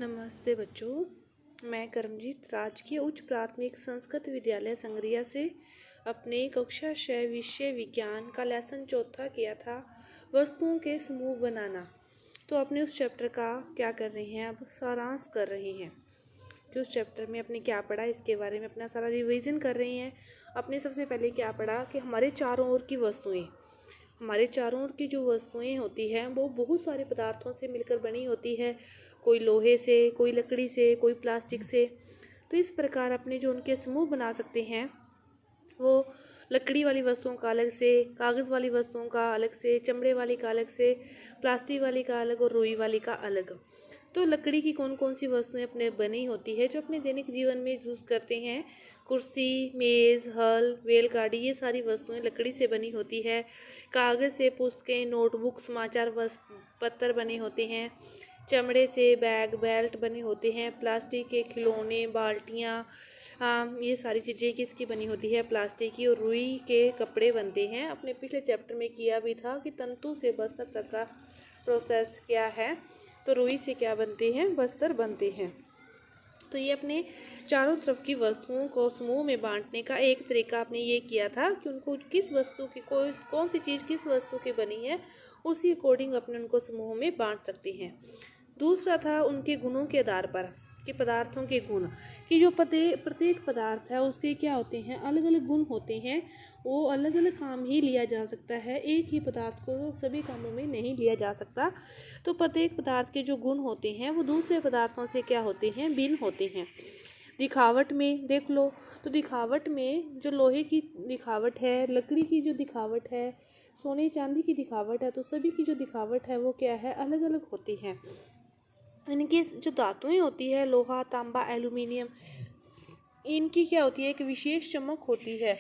नमस्ते बच्चों, मैं करमजीत राजकीय उच्च प्राथमिक संस्कृत विद्यालय संगरिया से अपने कक्षा 6 विषय विज्ञान का लेसन चौथा किया था, वस्तुओं के समूह बनाना। तो अपने उस चैप्टर का क्या कर रहे हैं, अब सारांश कर रहे हैं कि उस चैप्टर में अपने क्या पढ़ा, इसके बारे में अपना सारा रिवीजन कर रहे हैं। अपने सबसे पहले क्या पढ़ा कि हमारे चारों ओर की वस्तुएं, हमारे चारों ओर की जो वस्तुएं होती हैं वो बहुत सारे पदार्थों से मिलकर बनी होती है, कोई लोहे से, कोई लकड़ी से, कोई प्लास्टिक से। तो इस प्रकार अपने जो उनके समूह बना सकते हैं वो लकड़ी वाली वस्तुओं का अलग से, कागज़ वाली वस्तुओं का अलग से, चमड़े वाली का अलग से, प्लास्टिक वाली का अलग और रुई वाली का अलग। तो लकड़ी की कौन कौन सी वस्तुएं अपने बनी होती है जो अपने दैनिक जीवन में यूज़ करते हैं? कुर्सी, मेज़, हल, बैलगाड़ी, ये सारी वस्तुएं लकड़ी से बनी होती है। कागज़ से पुस्तकें, नोटबुक, समाचार पत्र बने होते हैं। चमड़े से बैग, बेल्ट बने होते हैं। प्लास्टिक के खिलौने, बाल्टियाँ, ये सारी चीज़ें किसकी बनी होती है? प्लास्टिक की। और रुई के कपड़े बनते हैं। अपने पिछले चैप्टर में किया भी था कि तंतु से बस्तर तक का प्रोसेस क्या है, तो रुई से क्या बनते हैं? बस्तर बनते हैं। तो ये अपने चारों तरफ की वस्तुओं को समूह में बांटने का एक तरीका आपने ये किया था कि उनको किस वस्तु की कौन सी चीज़ किस वस्तु की बनी है उसी अकॉर्डिंग अपने उनको समूह में बांट सकते हैं। दूसरा था उनके गुणों के आधार पर कि पदार्थों के गुण, कि जो प्रत्येक पदार्थ है उसके क्या होते हैं? अलग अलग गुण होते हैं। वो अलग अलग काम ही लिया जा सकता है, एक ही पदार्थ को सभी कामों में नहीं लिया जा सकता। तो प्रत्येक पदार्थ के जो गुण होते हैं वो दूसरे पदार्थों से क्या होते हैं? भिन्न होते हैं। दिखावट में देख लो, तो दिखावट में जो लोहे की दिखावट है, लकड़ी की जो दिखावट है, सोने चांदी की दिखावट है, तो सभी की जो दिखावट है वो क्या है? अलग अलग होती है। इनकी जो धातुएं होती है, लोहा, तांबा, एल्यूमिनियम, इनकी क्या होती है? एक विशेष चमक होती है,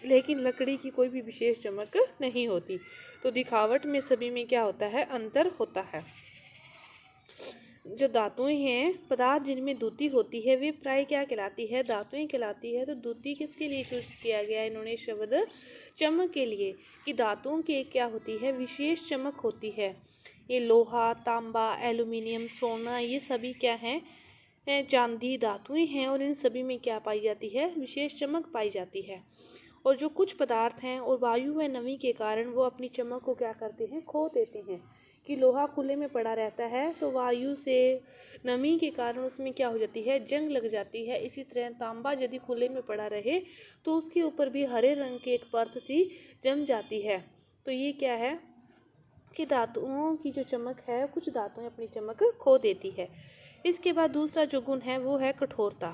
लेकिन लकड़ी की कोई भी विशेष चमक नहीं होती। तो दिखावट में सभी में क्या होता है? अंतर होता है। जो धातुएं हैं, पदार्थ जिनमें द्युति होती है वे प्राय क्या कहलाती है? धातुएं कहलाती है। तो द्युति किसके लिए चूज किया गया? इन्होंने शब्द चमक के लिए, कि धातुओं की क्या होती है? विशेष चमक होती है। ये लोहा, तांबा, एल्यूमिनियम, सोना, ये सभी क्या हैं? चांदी धातुएं हैं और इन सभी में क्या पाई जाती है? विशेष चमक पाई जाती है। और जो कुछ पदार्थ हैं और वायु व नमी के कारण वो अपनी चमक को क्या करते हैं? खो देते हैं। कि लोहा खुले में पड़ा रहता है तो वायु से, नमी के कारण उसमें क्या हो जाती है? जंग लग जाती है। इसी तरह तांबा यदि खुले में पड़ा रहे तो उसके ऊपर भी हरे रंग की एक परत सी जम जाती है। तो ये क्या है कि धातुओं की जो चमक है, कुछ धातुएं अपनी चमक खो देती है। इसके बाद दूसरा जो गुण है वो है कठोरता,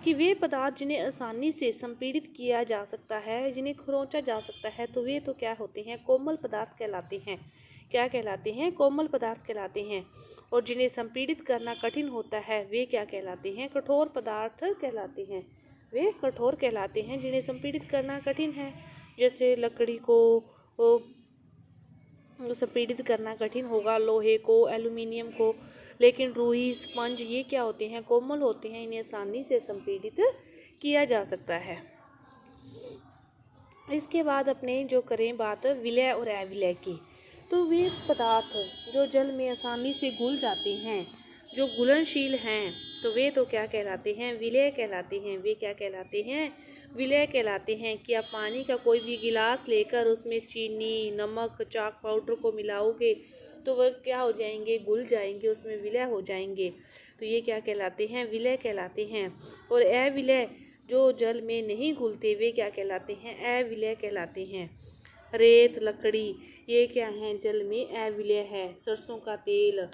कि वे पदार्थ जिन्हें आसानी से संपीड़ित किया जा सकता है, जिन्हें खरोंचा जा सकता है, तो वे तो क्या होते हैं? कोमल पदार्थ कहलाते हैं। क्या कहलाते हैं? कोमल पदार्थ कहलाते हैं। और जिन्हें संपीड़ित करना कठिन होता है वे क्या कहलाते हैं? कठोर पदार्थ कहलाते हैं। वे कठोर कहलाते हैं जिन्हें संपीड़ित करना कठिन है। जैसे लकड़ी को संपीड़ित करना कठिन होगा, लोहे को, एल्यूमिनियम को, लेकिन रुई, स्पंज, ये क्या होते हैं? कोमल होते हैं, इन्हें आसानी से संपीड़ित किया जा सकता है। इसके बाद अपने जो करें बात विलय और अविलय की, तो वे पदार्थ जो जल में आसानी से घुल जाते हैं, जो घुलनशील हैं, तो वे तो क्या कहलाते हैं? विलय कहलाते हैं। वे क्या कहलाते हैं? विलय कहलाते हैं। कि आप पानी का कोई भी गिलास लेकर उसमें चीनी, नमक, चाक पाउडर को मिलाओगे तो वह क्या हो जाएंगे? घुल जाएंगे, उसमें विलय हो जाएंगे। तो ये क्या कहलाते हैं? विलय कहलाते हैं। और अविलय जो जल में नहीं घुलते वे क्या कहलाते हैं? अविलय कहलाते हैं। रेत, लकड़ी, ये क्या है? जल में अविलय है। सरसों का तेल,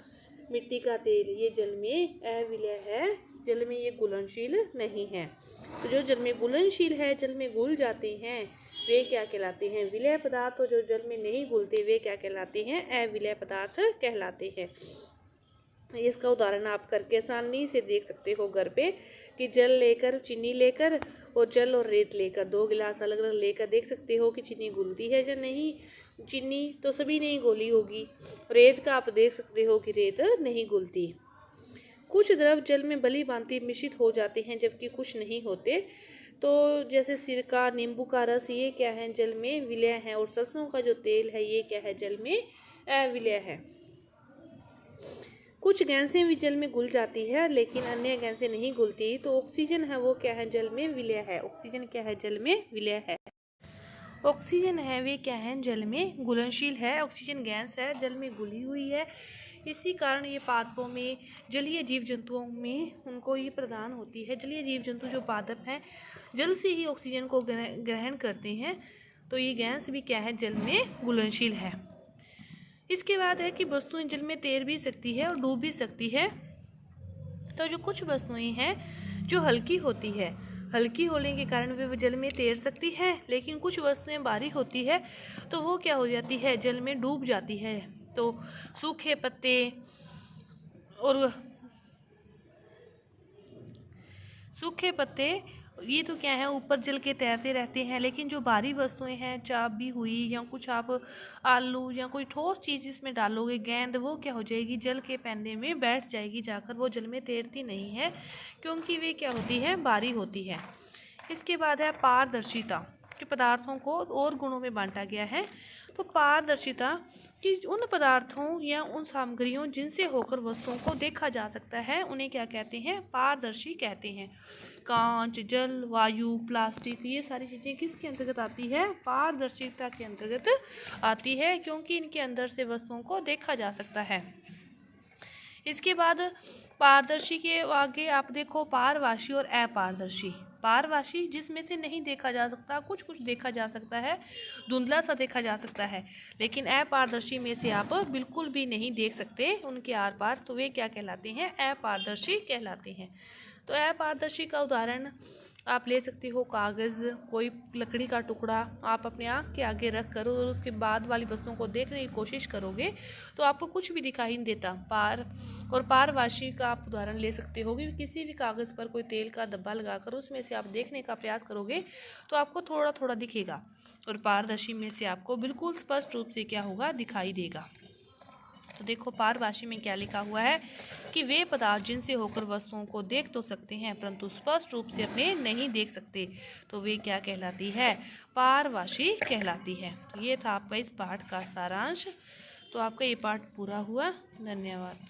मिट्टी का तेल, ये जल में अविलय है, जल में ये घुलनशील नहीं है। तो जो जल में घुलनशील है, जल में घुल जाते हैं, वे क्या कहलाते हैं? विलय पदार्थ। और जो जल में नहीं घुलते वे क्या कहलाते हैं? अविलय पदार्थ कहलाते हैं। इसका उदाहरण आप करके आसानी से देख सकते हो घर पे, कि जल लेकर, चीनी लेकर और जल और रेत लेकर, 2 गिलास अलग अलग लेकर देख सकते हो कि चीनी घुलती है या नहीं। चीनी तो सभी नहीं घोली होगी, रेत का आप देख सकते हो कि रेत नहीं घुलती। कुछ द्रव जल में भली भांति मिश्रित हो जाते हैं जबकि कुछ नहीं होते। तो जैसे सिरका, नींबू का रस, ये क्या है? जल में विलय है। और सरसों का जो तेल है ये क्या है? जल में अविलय है। कुछ गैसें भी जल में घुल जाती है लेकिन अन्य गैसें नहीं घुलती। तो ऑक्सीजन है वो क्या है, जल में विलय है। ऑक्सीजन क्या है, जल में विलय है। ऑक्सीजन है वे क्या है, जल में घुलनशील है। ऑक्सीजन गैस है, जल में घुली हुई है। इसी कारण ये पादपों में, जलीय जीव जंतुओं में उनको ये प्रदान होती है। जलीय जीव जंतु जो पादप हैं जल से ही ऑक्सीजन को ग्रहण करते हैं। तो ये गैस भी क्या है, जल में घुलनशील है। इसके बाद है कि वस्तुएं जल में तैर भी सकती है और डूब भी सकती है। तो जो कुछ वस्तुएं हैं जो हल्की होती है, हल्की होने के कारण वे जल में तैर सकती है, लेकिन कुछ वस्तुएं भारी होती है तो वो क्या हो जाती है, जल में डूब जाती है। तो सूखे पत्ते और सूखे पत्ते ये तो क्या है, ऊपर जल के तैरते रहते हैं, लेकिन जो भारी वस्तुएं हैं, चाप भी हुई या कुछ आप आलू या कोई ठोस चीज़ इसमें डालोगे, गेंद, वो क्या हो जाएगी, जल के पैंदे में बैठ जाएगी जाकर, वो जल में तैरती नहीं है क्योंकि वे क्या होती है, भारी होती है। इसके बाद है पारदर्शिता, कि पदार्थों को और गुणों में बांटा गया है। तो पारदर्शिता कि उन पदार्थों या उन सामग्रियों जिनसे होकर वस्तुओं को देखा जा सकता है उन्हें क्या कहते हैं, पारदर्शी कहते हैं। कांच, जल, वायु, प्लास्टिक, ये सारी चीज़ें किसके अंतर्गत आती है, पारदर्शिता के अंतर्गत आती है, क्योंकि इनके अंदर से वस्तुओं को देखा जा सकता है। इसके बाद पारदर्शी के आगे आप देखो पारभासी और अपारदर्शी। पारभासी जिसमें से नहीं देखा जा सकता, कुछ कुछ देखा जा सकता है, धुंधला सा देखा जा सकता है, लेकिन अपारदर्शी में से आप बिल्कुल भी नहीं देख सकते उनके आर पार, तो वे क्या कहलाते हैं, अपारदर्शी कहलाते हैं। तो अपारदर्शी का उदाहरण आप ले सकते हो कागज़, कोई लकड़ी का टुकड़ा आप अपने आँख के आगे रख कर और उसके बाद वाली वस्तुओं को देखने की कोशिश करोगे तो आपको कुछ भी दिखाई नहीं देता। पारभासी का आप उदाहरण ले सकते हो कि किसी भी कागज़ पर कोई तेल का धब्बा लगाकर उसमें से आप देखने का प्रयास करोगे तो आपको थोड़ा थोड़ा दिखेगा, और पारदर्शी में से आपको बिल्कुल स्पष्ट रूप से क्या होगा, दिखाई देगा। तो देखो पारभासी में क्या लिखा हुआ है कि वे पदार्थ जिनसे होकर वस्तुओं को देख तो सकते हैं परंतु स्पष्ट रूप से अपने नहीं देख सकते, तो वे क्या कहलाती है, पारभासी कहलाती है। तो ये था आपका इस पाठ का सारांश। तो आपका ये पाठ पूरा हुआ। धन्यवाद।